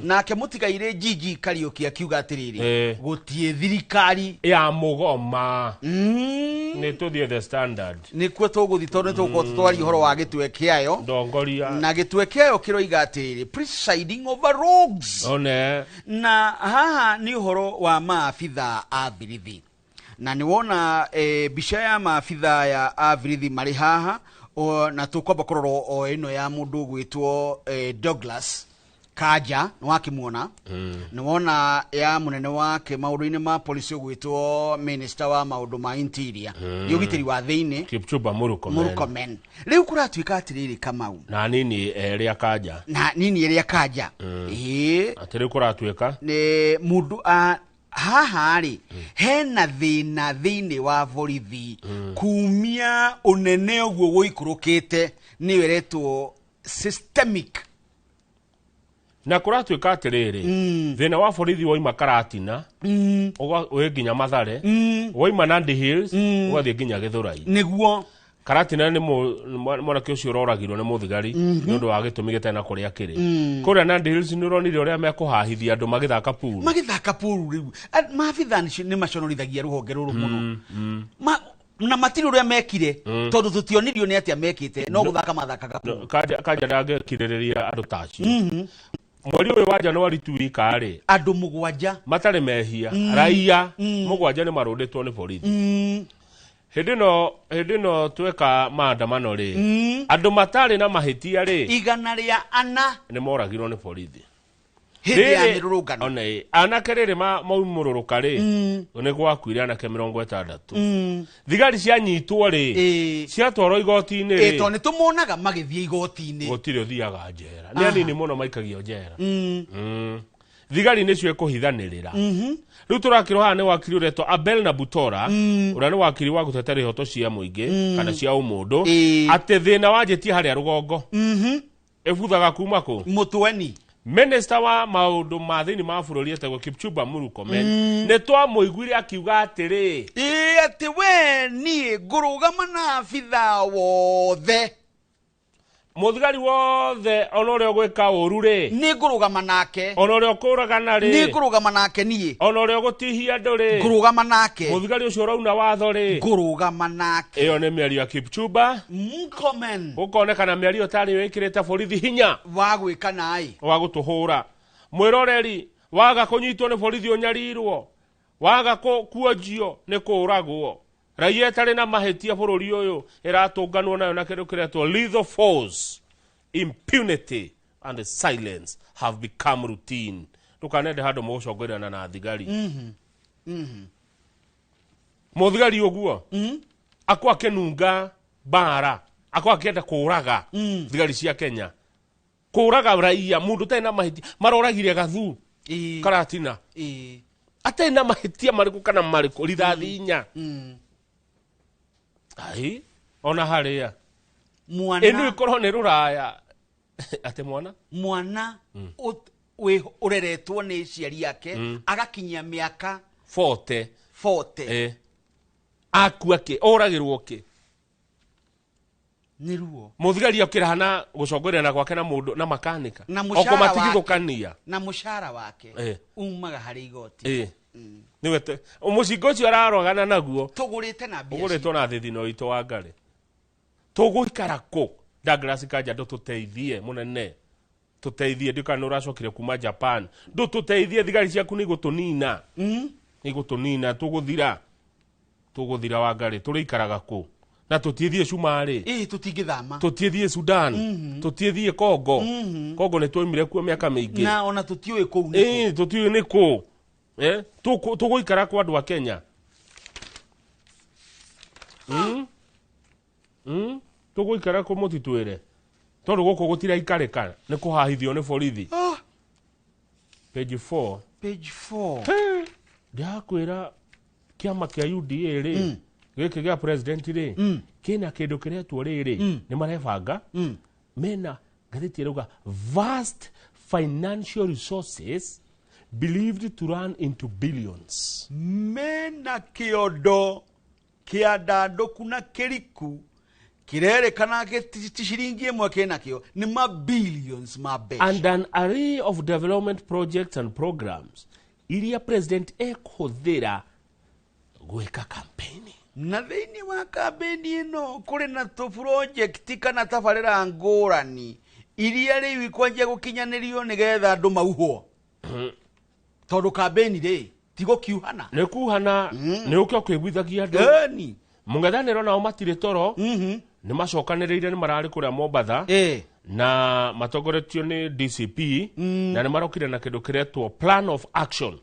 nake mutigaire Gigi Kariuki akiuga atiriri gutie thirikari ya mugoma ni tuthie The Standard ni kwe tuguthi tondu tuko tutwari horo wa gitwe kiayo ndongoria na gitwe kiayo kiroiga atiriri presiding over rogues one na haha ni horo wa maafitha a birithi na niwona bica ya maafitha ya a birithi mari haha na tukwamba kuroro ino ya mundu gwitwo Douglas Kaja nwakimuona niwona ya munene wake maundu-ini ma police gwitwo minister wa maundu ma interior yugitiri wa thiini Kipchumba Murkomen riu kuratuika atiriri Kamau na nini eria Kaja atiri kuratuika ni mundu haha ri hena thina thiini wa borithi kumia unene uguo guikurukite ni weretwo systemic na kuratuika atiriri thina wa borithi woima Karatina uga nginya Mathare woima Nandi Hills ugathie nginya Githurai niguo Karatina ni mwanake ucio uroragirwo ni muthigari ni undu wa gitumi gitena kuria kiri kuria Nandi Hills ni uronire uria mekuhahithia andu magithaka puru riu maabitha ni maconorithagia ruhonge ruru muno na matiri uria mekire tondu tutionirio ni atia mekite no guthaka mathakaga Kaja ndangekiririria andu taci mweri uyu wa Januari tu wikari andu mugwanja matari mehia raia mugwanja ni marunditwo ni borithi hindi no tweka maandamano ri andu matari na mahitia ri 104 ni moragirwo ni borithi hindi ya mirurungano one anake riri maumururuka ri ni gwakuire anake 60 thigari cianyitwo ri ciatwarwo igoti-ini ri to ni tumuonaga magithie igoti-ini gutiri uthiaga njera ni anini muno maikagio njera thigari nicio ikuhithanirira riu turakirwo haha ni wakiri uretwo Abel Nabutora uria ni wakiri wa gutetera ihoto cia muingi kana cia umundu ati thina wanjitie haria rugongo ebuthaga kuma ko mutweni Minister wa maundu ma thini ma bururi etagwo Kipchumba Murkomen ne twamuiguire akiuga atiri ati we ni ngurugama na abitha wothe muthigari wothe onorio gwika uru ri ni ngurugama nake onorio kuragana ri ni ngurugama nake nie onorio gutihia andu ri ngurugama nake muthigari ucio rauna watho ri ngurugama nake iyo ni miario ya Kipchumba Murkomen ukonekana miario tari wikirite borithi hinya wa gwika nai wa gutuhura mwiroreri waga kunyitwo ni borithi onyarirwo waga kuojio ni kuragwo raia tari na mahetia bururi uyu iratunganwo nayo na kindu kiretwo lethal force impunity and silence have become routine tukanende handu mugucongorana na thigari muthigari uguo akwa kenunga bara akwa kenda kuraga thigari cia Kenya kuraga raia mundu tena mahetia maroragire gathu karatina atena mahetia mariku kana mariku rithathi inya ai ona haria mwana enu ikorwo ni ruraya ate mwana we ureretwo ni ciari yake agakinyia miaka 40 akua ke oragirwo ke niruo muthigari okirana gucongorana gwake na mundu na makanika oko matigi gukania na mushara wake umaga hari igoti niwete umucingo cio ararogana naguo tugurite na bia uguritwo na thithino itu wa ngari tuguikara ku Douglas Kanja tuteithie munene tuteithie ndikana uracokire kuma Japan tuteithie thigari ciaku ni gutunina ni gutunina tuguthira wa ngari turiikaraga ku na tutiethie Shumari tutingithama tutiethie Sudan tutiethie Kongo Kongo ni twoimire kuo miaka mingi na ona tutiwe ku tutiwe ni ku tuguikara kwa andu a Kenya tuguikara ku mutitwire tondu guku gutira ikarika ni kuhahithio ni borithi page 4 ndiakwira kiama kia UDA ri giki gia president ri kina kindu kiretwo riri ni marebanga mena gatheti iruga vast financial resources believed to run into billions mena kiondo kia ndanduku na kiriku kirerekana giticiringi imwe kinakio ni ma billions ma besh and an array of development projects and programs iria president ekuthira gwika campaign na thini wa campaign ino kuri na to project kana tabarira ngurani iria riu ikwanjia gukinyanirio nigetha andu mauho tondu campaign ri tigo kiuhana ne kuhana ne ukyo kwigwithagia andu ni mungethaniro nao matire toro ni macokaniriire ni marari kuria Mombasa na matongoretio ni DCP na ni marokire na kindu kiretwo plan of action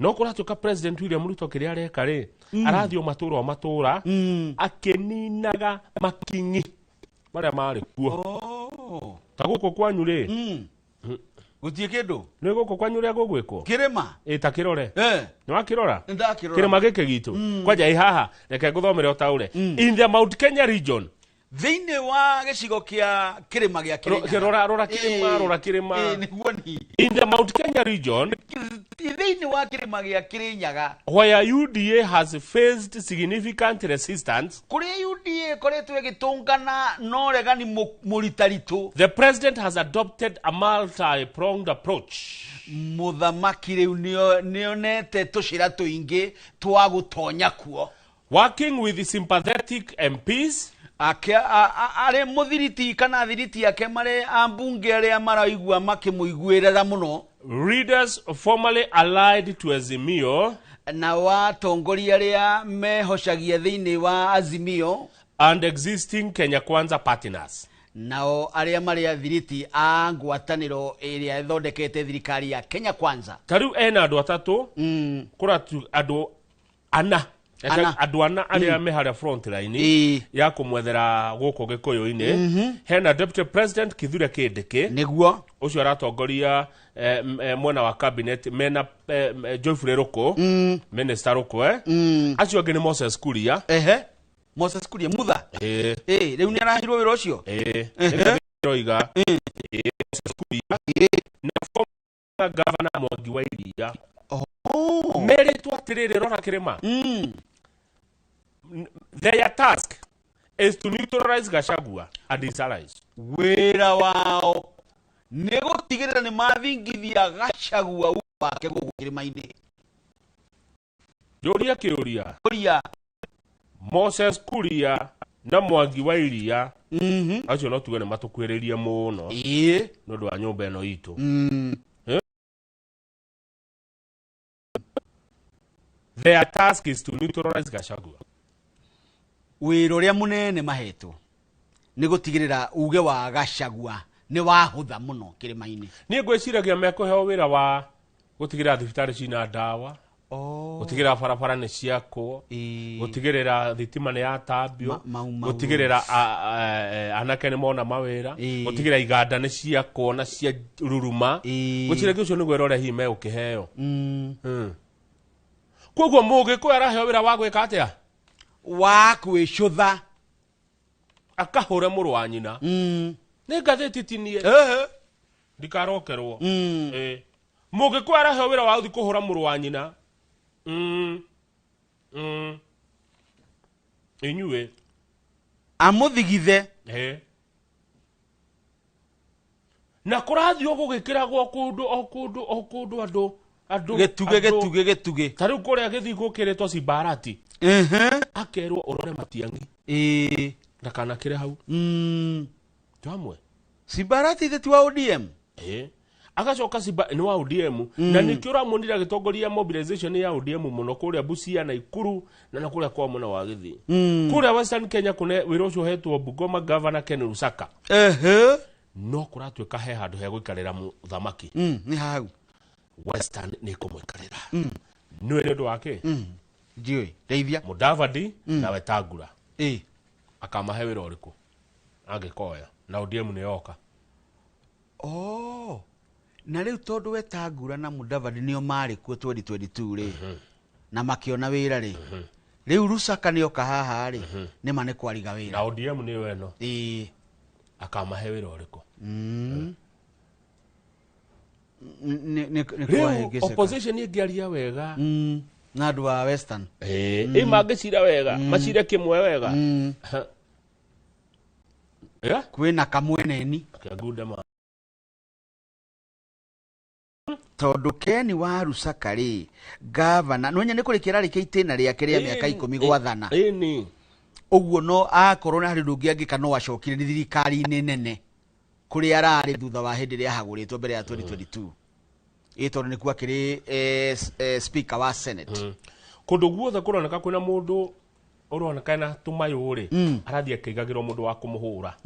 no kuratuka president William Ruto kiria areka ri arathio matura akininaga makingi maria mari kuo taguko kwanyu ri gutie kindu ni guko kwanyu ria gugwikwo kirima ta kirore ni wakirora ndakirora kirima gike gitu kwanja ihaha reke guthomere otaure in the Mount Kenya region thini wa gicigo kia kirima gia Kirinyaga rora kirima niguo ni in the Mount Kenya region thini wa kirima gia Kirinyaga where UDA has faced significant resistance kuri UDA koretwe gitungana no regani muritaritu the president has adopted a multi-pronged approach muthamaki riu nionete tucira tuingi twa gutonya kuo working with the sympathetic MPs are muthiriti kana thiriti yake mare ambunge aria maraigua makimuiguirira muno leaders formerly allied to Azimio na watongoria aria mehocagia thini wa Azimio and existing Kenya Kwanza partners nao aria mari athiriti a ngwataniro iria ithondekete thirikari ya Kenya Kwanza tariu ena andu atatu kuratu andu ana aria me haria front line ya kumwethera guko gikuyu-ini hena deputy president Kithure Kindiki niguo ucio aratongoria mwena wa cabinet mena Geoffrey Ruku minister Ruku acio angi ni Moses Kuria Moses Kuria mutha riu ni arahirwo wira ucio Roiga na former governor Mwangi wa Iria mere twatirire rora kirema their task is to neutralize Gachagua and his allies. Wera wao nego tigirira ni mathingithia Gachagua wake guku kirima-ini. Yoria Moses Kuria na Mwangi wa Iria acio no tuge ne matukwiriria muno no ndo anyumba eno itu. Their task is to neutralize Gachagua. Wira uria munene mahetwo ni gutigirira uge wa Gachagua ni wahutha muno kirima-ini. Ni ngwiciragia mekuheo wira wa gutigirira thibitari cina ndawa, gutigirira barabara ni ciakwo, gutigirira thitima ni yatambio, gutigirira anake ni mona mawira, gutigirira iganda ni ciakwo na cia ruruma, gutigirira ucio ni gwira uria hi me ukiheo. Koguo mugi ko araheo wira wa gwika atia wa kwicutha akahura muru wa nyina ni gatheti tinie ndikarokerwo mugi ko araheo wira wa uthi kuhura muru wa nyina inyue amuthigithe na kurathio gugikiragwo kundu andu getuge tariu kuria githigo kiretwo Sibarati akerwo urore Matiang'i ndakanakire hau twamwe Sibarati theti wa ODM agacoka ni wa ODM na nikio ramunira gitongoria mobilization ya ODM muno kuria Busia na Ikuru na kuria kwa muna wa Githii kuria Western Kenya kune wira ucio hetwo Bungoma governor Ken Lusaka no kuratwika he handu he guikarira muthamaki ni hau Western ni kumwikarira niwe ni undu wake ndiwe deithia Mudavadi na Wetangula akamahe wira uriku agikoya na ODM ni yoka na riu tondu Wetangula na Mudavadi nio mari ku 2022 ri na makiona wira ri riu Lusaka ni yoka haha ri ni mane kwariga wira na ODM ni weno akamahe wira uriku opposition ingiaria wega na andu wa Western mangicira wega macire kimwe wega kwina kamweneni kagunda tondu Ken wa Lusaka ri governor nonya ni kurikira ri itena riake ria miaka 10 gwathana uguo no akorwo na hari ndungi angika no acokire ni thirikari nene kuri arari thutha wa hindi ria haguritwo mbere ya 2022 tondu ni ku akiri speaker wa Senate kundu guothe kuroneka kwina mundu uroneka na tumayuri arathie akaigagirwo mundu wa kumuhura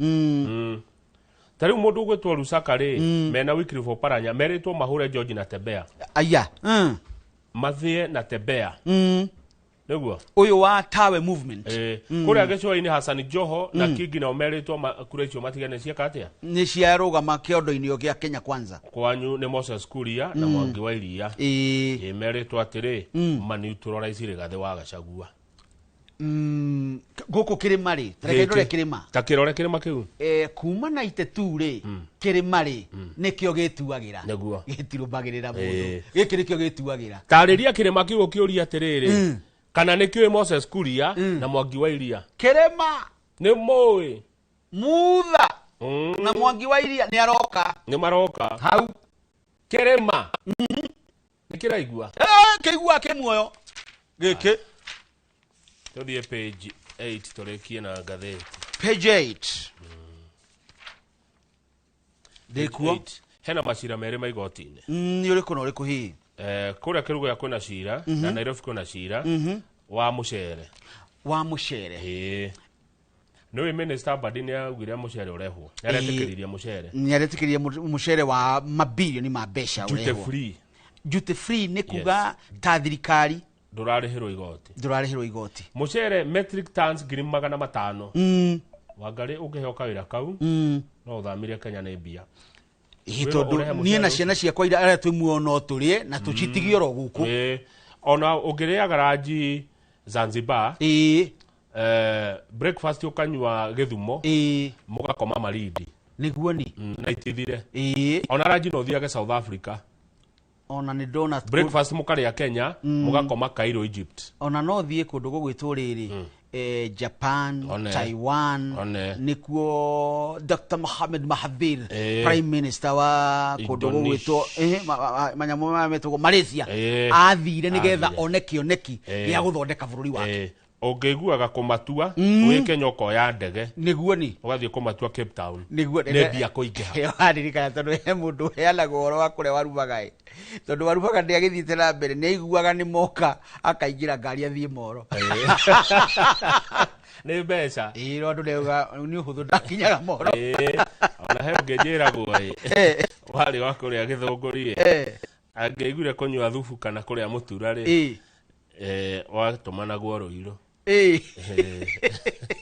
tari mundu gwetwo Lusaka ri mena Wycliffe Oparanya meritwo mahure George na Tembea mathie na Tembea niguo uyu wa Tawe movement kuria gicwa-ini Hassan Joho na Kingi na meritwo kurecio matigane cieka atia ni ciarugama kiondo-ini gia Kenya Kwanza kwanyu ni Moses Kuria na Mwangi wa Iria meritwo atiri maneutralize rigathe wa Gachagua guku kirima ri tarekendore kirima takirore kirima kiu kuma na itetu ri kirima ri nikio gituagira niguo gitirubagirira mundu gikiri kio gituagira tariria kirima kiu kiuria atiriri kana nikio Moses Kuria na Mwangi wa Iria kirima ni moi mutha na Mwangi wa Iria ni aroka ni maroka hau kirima nikiraigua kigua kimuoyo giki tuthie page 8 turekie na gatheti page 8 dekuo hena macira mere maigoti-ini ni uriku na uriku hi kuria kirugo ya kwina cira na Nairobi kwina cira wa mucere niwe minister Mbadi ni augire mucere urehwo niaretikiriria mucere wa mabilioni ma mbeca urehwo jute free ni kuga ta thirikari ndurarihirwo igoti mucere metric tons 500 Wangari ungiheoka wira kau no uthamirie Kenya ni mbia tondu nie na ciana ciakwa ira aria twimuono turie na tucitigie ro guku ona ungiriaga ranji Zanzibar breakfast ukanywa Githumo mugakoma Malindi niguo ni na itithire ona ranji no thiage South Africa ona ni donut breakfast mukaria Kenya mugakoma Cairo Egypt ona no thie kundu gugwitwo riri Japan, Taiwan, nikuo Dr. Mohamed Mahathir, Prime Minister wa kundu gugwitwo manyamu mametwo Malaysia athire nigetha oneki ya guthondeka bururi wake ongeiguaga kumatua wi Kenya ukoya ndege niguo ni ugathie kumatua Cape Town niguo ne bia kuingiha aririkana tondu he mundu heanaga oro wa kuria warumaga tondu warumaga ndi agithiite na mbere ni aiguaga ni moka akaingira ngari athie Moro ni mbeca andu neuga ni uhuthu ndakinyaga Moro ona he ngenjiragwo wari wa kuria githunguri angeiguire kunywa thubu kana kuria mutura ri watumana gwo Ruiru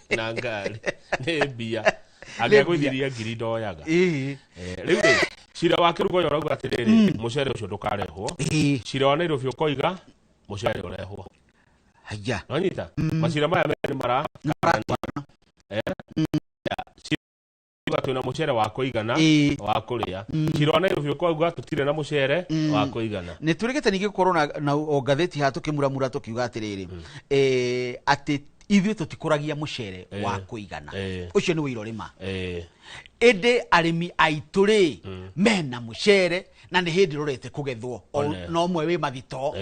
na ngari ni mbia agegwithiria ngiri ndoyaga riu cira wa kirugo yorauga atiriri mucere ucio ndukarehwo cira wa Nairobi ukoiga mucere urehwo haya nonyita macira maya ni mara twina mucere wa kuigana wa kuria cira wa Nairobi ukoiga tutire na mucere wa kuigana ni turigete ningi gukorwo na ngatheti ha tukimuramura tukiuga atiriri ati ithuĩ tutikũragia mucere wa kuigana ucio ni wĩra rima ende arimi aitũ rĩ mena mucere na nĩ hĩndĩ rorete kũgethwo no mwe wĩ mathito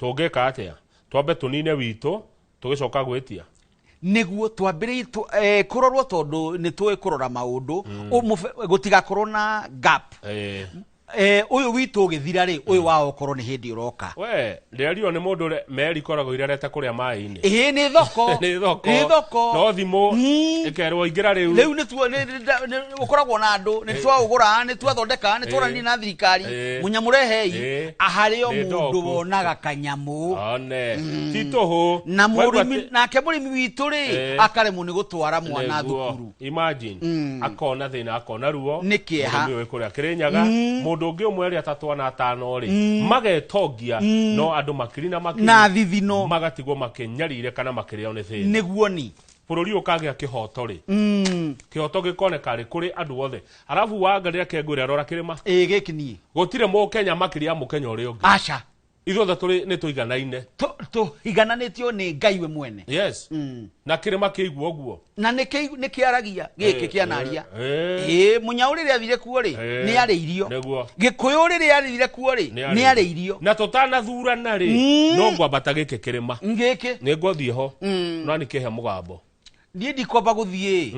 tũngĩka atĩa twambe tũnine witũ tũgĩcoka gwĩtia niguo twambĩrĩrie kũrorwo tondũ nĩ tũĩ kũrora maũndũ gũtigakorwo na gap uyu witu githira ri uyu wao korwo ni hindi uroka we nderio ni mundu meri koragwo irareta kuria mai-ini ni thoko ni thoko no thimu ikerwo ingira riu ni tuo ni ukoragwo na andu ni twaugura ni twathondeka ni twarani na thirikari munyamurehei ahario mundu wonaga kanyamu one tituhu na murimi nake murimi witu ri akaremwo ni gutwara mwana thukuru imagine akona thina akona ruo ni kieha ni kuria Kirinyaga ndungi umwe ri atatu na atano ri magetongia no andu makiri na makiri na thithino magatigwo makenyarire kana makireo ni thina niguo ni bururi ukagia kihoto ri kihoto gikoneka ri kuri andu othe arafu wangaria kengwira rora kirima gikinie gutire mu Kenya makiri ya Mukenya uri ungi acha ithuothe turi ni tuiganaine igananitio ni Ngai we mwene yes na kirima kiigwo oguo na ni kiaragia giki kianaria munyaurire athire kuo ri ni ari irio gikuyu riri arire kuo ri ni ari irio na tutana thurana ri no ngwambata giki kirima ngiki ni ngothie ho no ni kihe mugambo ni ndikomba guthie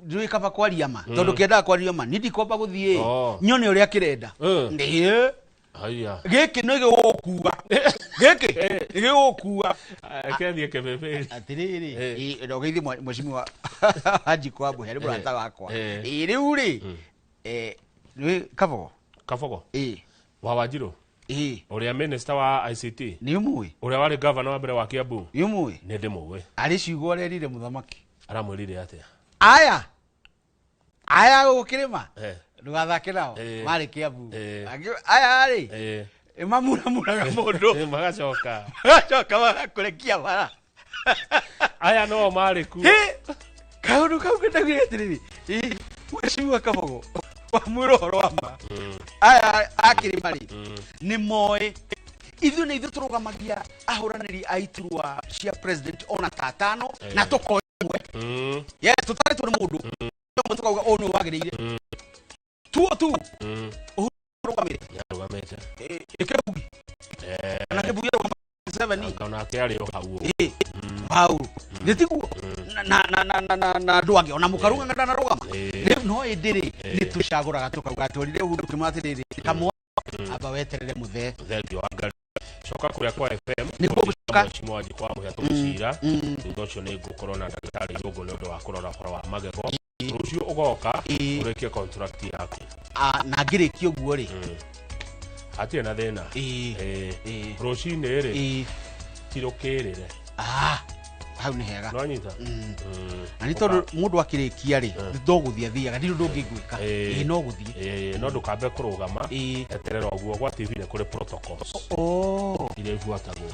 ndui kaba kwaria ma tondu kiendaga kwaria ma ni ndikomba guthie nyone uria kirenda ndie haya giki no gigukua giki gigukua akethie kebebe atiriri ndogeithie mheshimiwa wa Haji Kwambu heri burata wakwa riu ri kabogo wa Wanjiru uria minister wa ICT ni umwe uria wari governor wa mbere wa Kiambu ni umwe ni ndimwe ari ciugo arerire muthamaki aramwirire atia aya gukirima ndugathake nao mari Kiambu aya ari mamuramuraga mundu magacoka bagakurekia bara aya no mari ku kaundu kau kendagire atiriri mheshimiwa Kabogo wa mwiroro wama aya akirimari ni moe ithu ni ithu turugamagia ahuraniri aiturwa cia president ona tatano na tuko yes tutari turi mundu tukauga onu wagirire tu urugamire yarugamite ikebugi na kebugi wa 7 kana kiari hau hau nditiguo na ndwange ona mukarunga ngana rugama no indiri ni tucaguraga tukauga turire undu kimatiriri kamwe aba weterere muthe thengi wa ngari coka kuria kwa FM ni gucoka mheshimiwa Haji Kwambu yatucira thutha ucio ni ngukorwo na ndagitari yugo ni undu wa kurora horo wa magego rucio ugoka urekie contract yaku na ngirikio guo ri atie na thina rucini ri tirukirire hau ni hega no nyita na ni tondu mundu akirikia ri ndoguthia thiaga ndirå ndå ngä ngwä ka no gå thiä no ndå kambe kå rå gama eterera å guo gwa TV nä kå rä protocols iria ibuatagwo